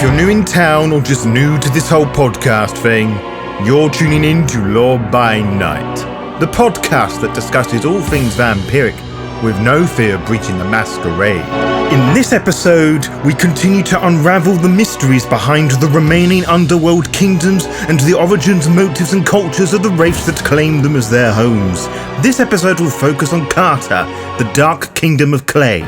If you're new in town or just new to this whole podcast thing, you're tuning in to Lore by Night, the podcast that discusses all things vampiric with no fear of breaching the Masquerade. In this episode, we continue to unravel the mysteries behind the remaining Underworld Kingdoms and the origins, motives and cultures of the Wraiths that claim them as their homes. This episode will focus on Karta, the Dark Kingdom of Clay.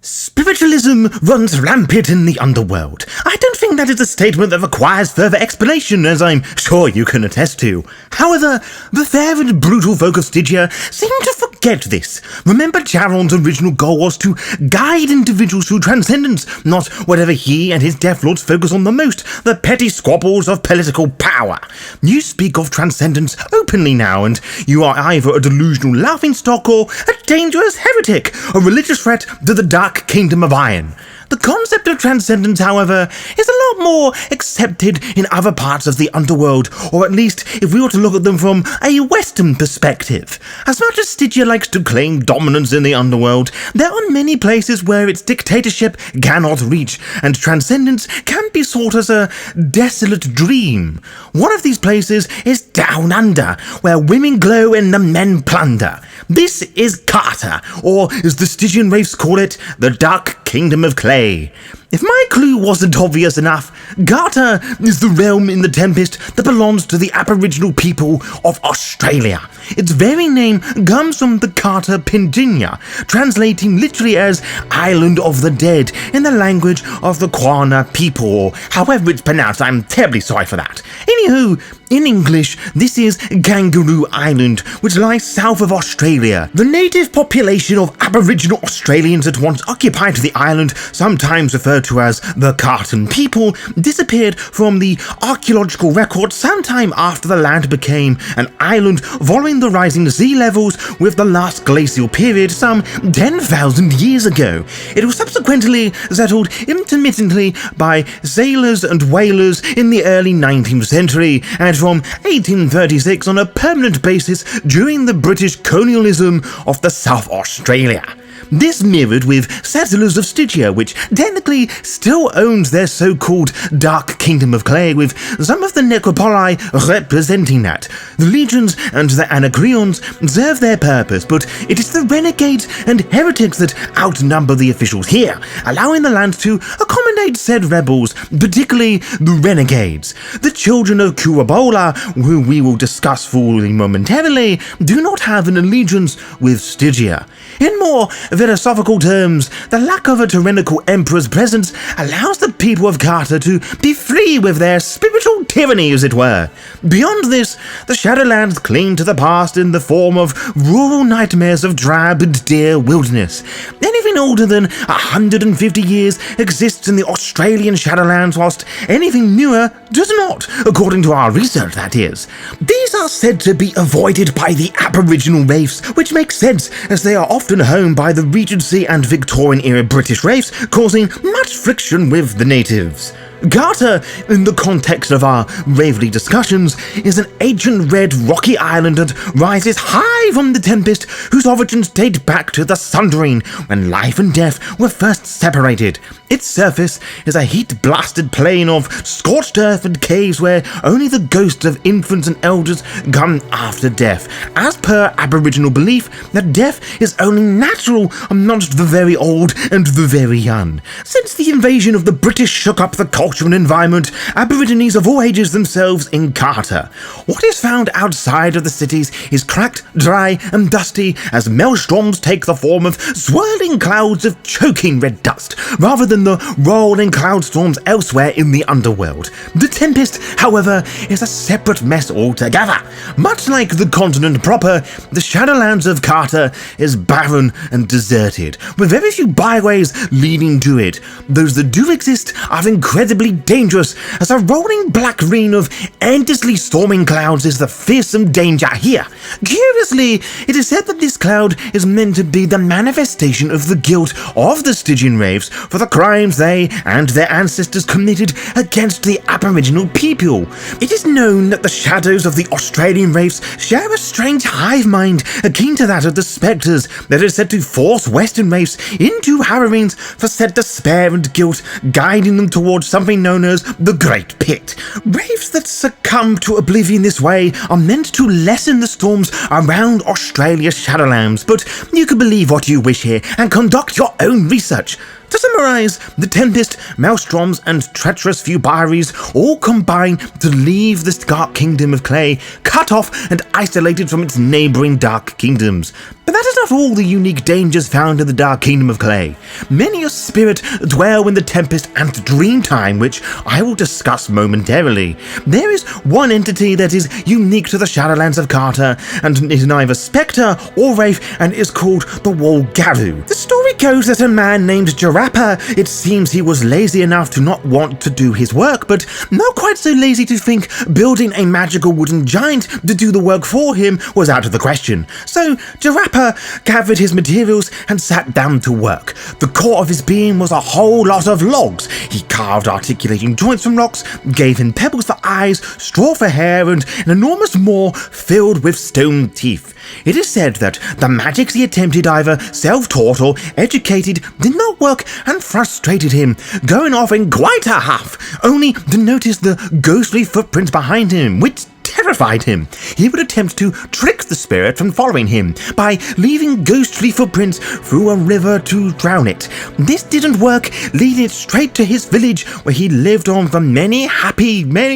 Spiritualism runs rampant in the underworld. I don't think that is a statement that requires further explanation, as I'm sure you can attest to. However, the fair and brutal folk of Stygia seem to forget this. Remember, Charon's original goal was to guide individuals through transcendence, not whatever he and his Death Lords focus on the most, the petty squabbles of political power. You speak of transcendence openly now, and you are either a delusional laughingstock or a dangerous heretic, a religious threat to the Dark Kingdom of Iron. The concept of transcendence, however, is a lot more accepted in other parts of the underworld, or at least if we were to look at them from a Western perspective. As much as Stygia likes to claim dominance in the underworld, there are many places where its dictatorship cannot reach, and transcendence can be sought as a desolate dream. One of these places is Down Under, where women glow and the men plunder. This is Karta, or as the Stygian Wraiths call it, the Dark Kingdom of Clay. If my clue wasn't obvious enough, Karta is the realm in the Tempest that belongs to the Aboriginal people of Australia. Its very name comes from the Karta Pindinya, translating literally as Island of the Dead in the language of the Kaurna people, or however it's pronounced. I'm terribly sorry for that. Anywho, in English, this is Kangaroo Island, which lies south of Australia. The native population of Aboriginal Australians that once occupied the island, sometimes referred to as the Kartan people, disappeared from the archaeological record sometime after the land became an island following the rising sea levels with the last glacial period some 10,000 years ago. It was subsequently settled intermittently by sailors and whalers in the early 19th century, and from 1836 on a permanent basis during the British colonialism of the South Australia. This mirrored with settlers of Stygia, which technically still owns their so-called Dark Kingdom of Clay, with some of the necropoli representing that. The legions and the anacreons serve their purpose, but it is the renegades and heretics that outnumber the officials here, allowing the land to accommodate said rebels, particularly the renegades. The children of Kuei-Jin, who we will discuss fully momentarily, do not have an allegiance with Stygia. In more philosophical terms, the lack of a tyrannical emperor's presence allows the people of Karta to be free with their spiritual tyranny, as it were. Beyond this, the Shadowlands cling to the past in the form of rural nightmares of drab and drear wilderness. Anything older than 150 years exists in the Australian Shadowlands, whilst anything newer does not, according to our research, that is. These are said to be avoided by the Aboriginal Wraiths, which makes sense, as they are often home by the Regency and Victorian-era British Wraiths, causing much friction with the natives. Karta, in the context of our Waverley discussions, is an ancient red rocky island that rises high from the Tempest, whose origins date back to the Sundering, when life and death were first separated. Its surface is a heat-blasted plain of scorched earth and caves where only the ghosts of infants and elders come after death, as per Aboriginal belief that death is only natural amongst the very old and the very young. Since the invasion of the British shook up the culture and environment, Aborigines of all ages themselves in Karta. What is found outside of the cities is cracked, dry and dusty, as maelstroms take the form of swirling clouds of choking red dust, rather than the rolling cloud storms elsewhere in the underworld. The Tempest, however, is a separate mess altogether. Much like the continent proper, the Shadowlands of Karta is barren and deserted, with very few byways leading to it. Those that do exist are incredibly dangerous, as a rolling black rain of endlessly storming clouds is the fearsome danger here. Curiously, it is said that this cloud is meant to be the manifestation of the guilt of the Stygian Wraiths for the crime crimes they and their ancestors committed against the Aboriginal people. It is known that the shadows of the Australian Wraiths share a strange hive mind akin to that of the spectres that is said to force Western Wraiths into Harrowings for said despair and guilt, guiding them towards something known as the Great Pit. Wraiths that succumb to oblivion this way are meant to lessen the storms around Australia's Shadowlands, but you can believe what you wish here and conduct your own research. To summarise, the Tempest, Maelstroms, and treacherous Fubaris all combine to leave the Dark Kingdom of Clay cut off and isolated from its neighbouring Dark Kingdoms. But that is not all the unique dangers found in the Dark Kingdom of Clay. Many a spirit dwell in the Tempest and Dreamtime, which I will discuss momentarily. There is one entity that is unique to the Shadowlands of Karta, and is neither Spectre or Wraith, and is called the Walgaru. The story goes that a man named Jarappa, it seems he was lazy enough to not want to do his work, but not quite so lazy to think building a magical wooden giant to do the work for him was out of the question. So Jarappa gathered his materials and sat down to work. The core of his being was a whole lot of logs. He carved articulating joints from rocks, gave him pebbles for eyes, straw for hair, and an enormous maw filled with stone teeth. It is said that the magics he attempted, either self-taught or educated, did not work and frustrated him, going off in quite a huff, only to notice the ghostly footprints behind him, which terrified him. He would attempt to trick the spirit from following him by leaving ghostly footprints through a river to drown it. This didn't work, leading it straight to his village, where he lived on for many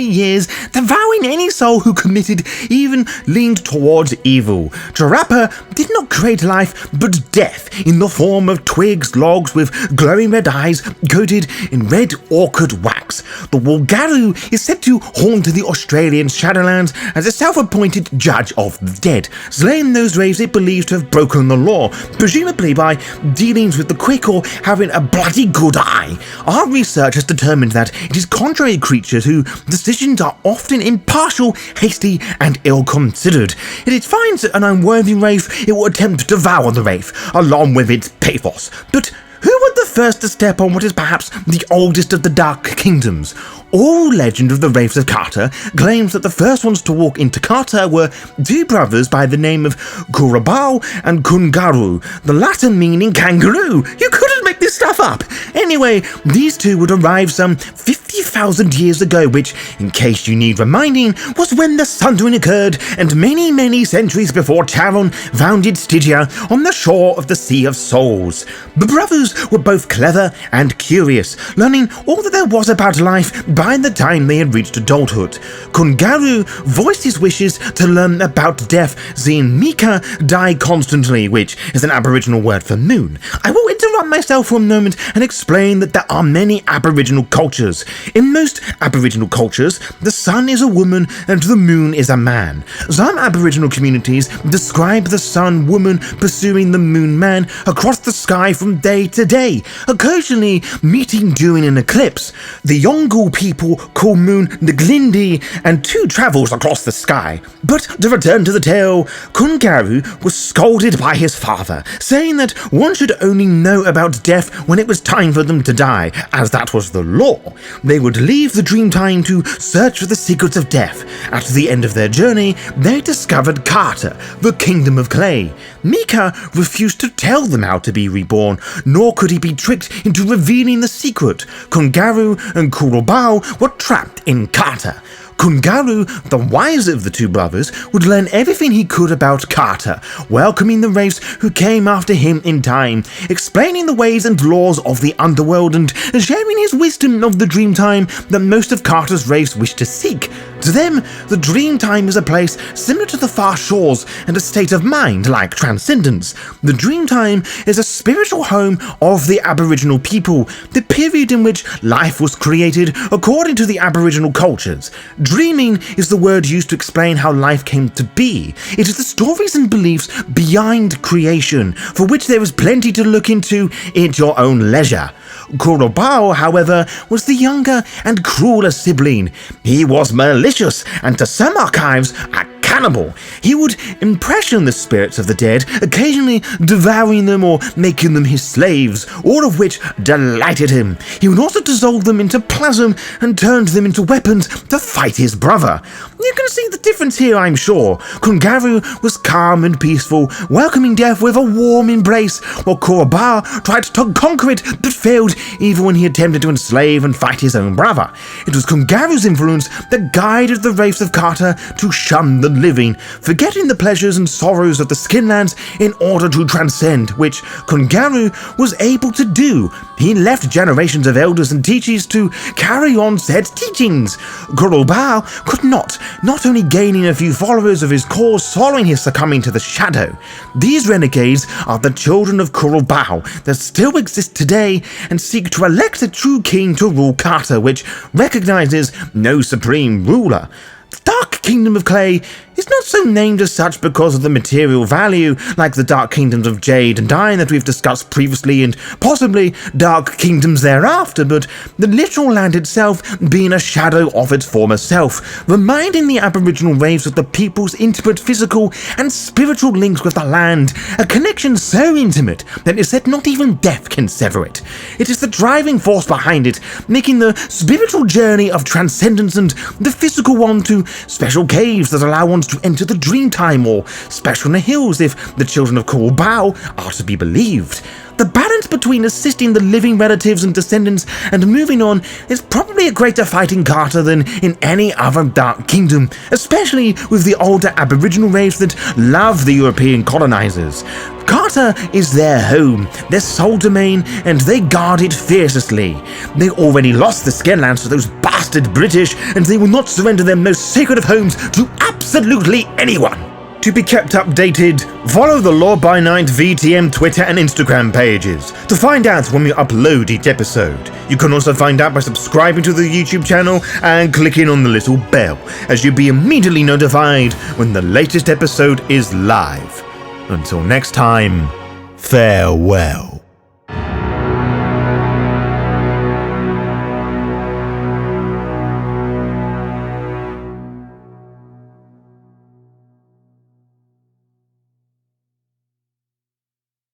years, devouring any soul who committed, even leaned towards evil. Jarappa did not create life, but death, in the form of twigs, logs with glowing red eyes coated in red orchid wax. The Walgaru is said to haunt the Australian Shadowlands as a self-appointed judge of the dead, slaying those wraiths it believes to have broken the law, presumably by dealings with the quick or having a bloody good eye. Our research has determined that it is contrary creatures whose decisions are often impartial, hasty, and ill-considered. If it finds an unworthy wraith, it will attempt to devour the wraith, along with its pathos. But who was the first to step on what is perhaps the oldest of the Dark Kingdoms? All legend of the Wraiths of Karta claims that the first ones to walk into Karta were two brothers by the name of Kurabao and Kungaru, the latter meaning kangaroo. You couldn't make this stuff up! Anyway, these two would arrive some 50,000 years ago, which, in case you need reminding, was when the Sundering occurred, and many centuries before Charon founded Stygia on the shore of the Sea of Souls. The brothers were both clever and curious, learning all that there was about life by the time they had reached adulthood. Kungaru voiced his wishes to learn about death, seeing Mika die constantly, which is an Aboriginal word for moon. I will interrupt myself for a moment and explain that there are many Aboriginal cultures. In most Aboriginal cultures, the sun is a woman and the moon is a man. Some Aboriginal communities describe the sun woman pursuing the moon man across the sky from day to day, occasionally meeting during an eclipse. The Yongle people call moon Nglindi, and two travels across the sky. But to return to the tale, Kungaru was scolded by his father, saying that one should only know about death when it was time for them to die, as that was the law. They would leave the Dreamtime to search for the secrets of death. At the end of their journey, they discovered Karta, the Kingdom of Clay. Mika refused to tell them how to be reborn, nor could he be tricked into revealing the secret. Kungaru and Kurobao were trapped in Karta. Kungaru, the wiser of the two brothers, would learn everything he could about Karta, welcoming the wraiths who came after him in time, explaining the ways and laws of the Underworld, and sharing his wisdom of the Dreamtime that most of Karta's wraiths wish to seek. To them, the Dreamtime is a place similar to the far shores and a state of mind like transcendence. The Dreamtime is a spiritual home of the Aboriginal people, the period in which life was created according to the Aboriginal cultures. Dreaming is the word used to explain how life came to be. It is the stories and beliefs behind creation, for which there is plenty to look into at your own leisure. Kurobao, however, was the younger and crueler sibling. He was malicious, and to some archives, a cannibal. He would impression the spirits of the dead, occasionally devouring them or making them his slaves, all of which delighted him. He would also dissolve them into plasm and turned them into weapons to fight his brother. You can see the difference here, I'm sure. Kungaru was calm and peaceful, welcoming death with a warm embrace, while Kurobao tried to conquer it but failed even when he attempted to enslave and fight his own brother. It was Kungaru's influence that guided the Wraiths of Karta to shun the living, forgetting the pleasures and sorrows of the Skinlands in order to transcend, which Kungaru was able to do. He left generations of elders and teachers to carry on said teachings. Kurobao could not only gaining a few followers of his cause following his succumbing to the shadow. These renegades are the children of Kurobao that still exist today and seek to elect a true king to rule Karta, which recognizes no supreme ruler. The Dark Kingdom of Clay is not so named as such because of the material value, like the Dark Kingdoms of Jade and Iron that we've discussed previously, and possibly Dark Kingdoms thereafter, but the literal land itself being a shadow of its former self, reminding the Aboriginal Wraiths of the people's intimate physical and spiritual links with the land, a connection so intimate that is said not even death can sever it. It is the driving force behind it, making the spiritual journey of transcendence and the physical one to special caves that allow one to enter the Dreamtime, or special in the hills if the children of Kurobao are to be believed. The balance between assisting the living relatives and descendants and moving on is probably a greater fight in Karta than in any other Dark Kingdom, especially with the older Aboriginal Wraiths that love the European colonizers. Karta is their home, their sole domain, and they guard it fiercely. They already lost the Skinlands to those bastard British, and they will not surrender their most sacred of homes to absolutely anyone. To be kept updated, follow the Law by Night VTM Twitter and Instagram pages to find out when we upload each episode. You can also find out by subscribing to the YouTube channel and clicking on the little bell, as you'll be immediately notified when the latest episode is live. Until next time, farewell.